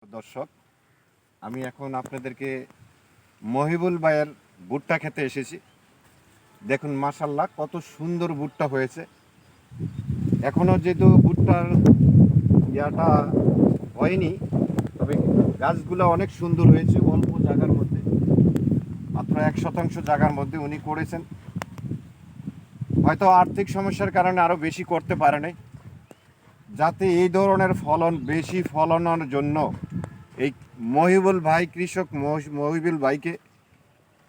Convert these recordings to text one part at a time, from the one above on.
দর্শক, আমি এখন আপনাদেরকে মহিবুল ভাইয়ের ভুট্টা খেতে এসেছি। দেখুন মাশাল্লাহ কত সুন্দর ভুট্টা হয়েছে। এখনও যেহেতু ভুট্টার ইয়াটা হয়নি, তবে গাছগুলো অনেক সুন্দর হয়েছে। অল্প জায়গার মধ্যে, মাত্র 1% জায়গার মধ্যে উনি করেছেন। হয়তো আর্থিক সমস্যার কারণে আরও বেশি করতে পারে নাই। যাতে এই ধরনের ফলন বেশি ফলনের জন্য এই মহিবুল ভাই কৃষক মহিবুল ভাইকে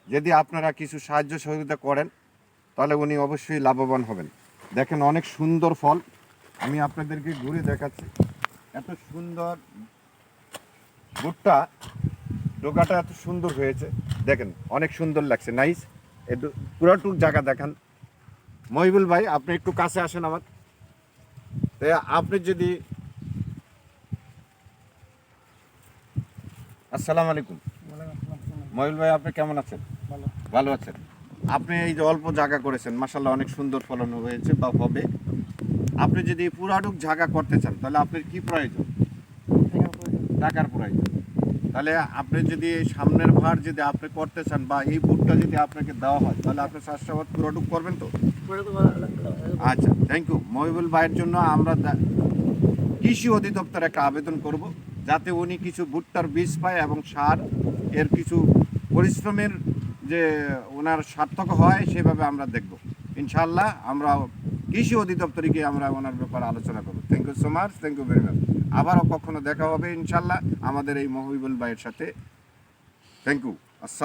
যদি আপনারা কিছু সাহায্য সহযোগিতা করেন, তাহলে উনি অবশ্যই লাভবান হবেন। দেখেন অনেক সুন্দর ফল, আমি আপনাদেরকে ঘুরে দেখাচ্ছি। এত সুন্দর ভুট্টা, ডোকাটা এত সুন্দর হয়েছে। দেখেন অনেক সুন্দর লাগছে, নাইস। একটু পুরোটুক জায়গা দেখান মহিবুল ভাই, আপনি একটু কাছে আসেন আমার। তাই আপনি যদি, আসসালামু আলাইকুম মহিবুল ভাই, আপনি কেমন আছেন? ভালো আছেন? আপনি এই যে অল্প জায়গা করেছেন, মাশাআল্লাহ অনেক সুন্দর ফলন হয়েছে বা হবে। আপনি যদি পুরাটুক জায়গা করতে চান, তাহলে আপনার কি প্রয়োজন? টাকার প্রয়োজন। তাহলে আপনি যদি সামনের ভার যদি আপনি করতে চান, বা এই ভুট্টা যদি আপনাকে দেওয়া হয়, তাহলে আপনি চাষাবাদ পুরাটুক করবেন তো? আচ্ছা, থ্যাংক ইউ। মহিবুল ভাইয়ের জন্য আমরা কৃষি অধিদপ্তরে একটা আবেদন করব, যাতে উনি কিছু ভুট্টার বীজ পায় এবং সার, এর কিছু পরিশ্রমের যে ওনার সার্থক হয় সেভাবে আমরা দেখব। ইনশাআল্লাহ আমরা কৃষি অধিদপ্তরে গিয়ে আমরা ওনার ব্যাপারে আলোচনা করব। Thank you so much, thank you very much. আবারও কখনো দেখা হবে ইনশাআল্লাহ আমাদের এই মহিবুল ভাইয়ের সাথে। Thank you. আসসালাম।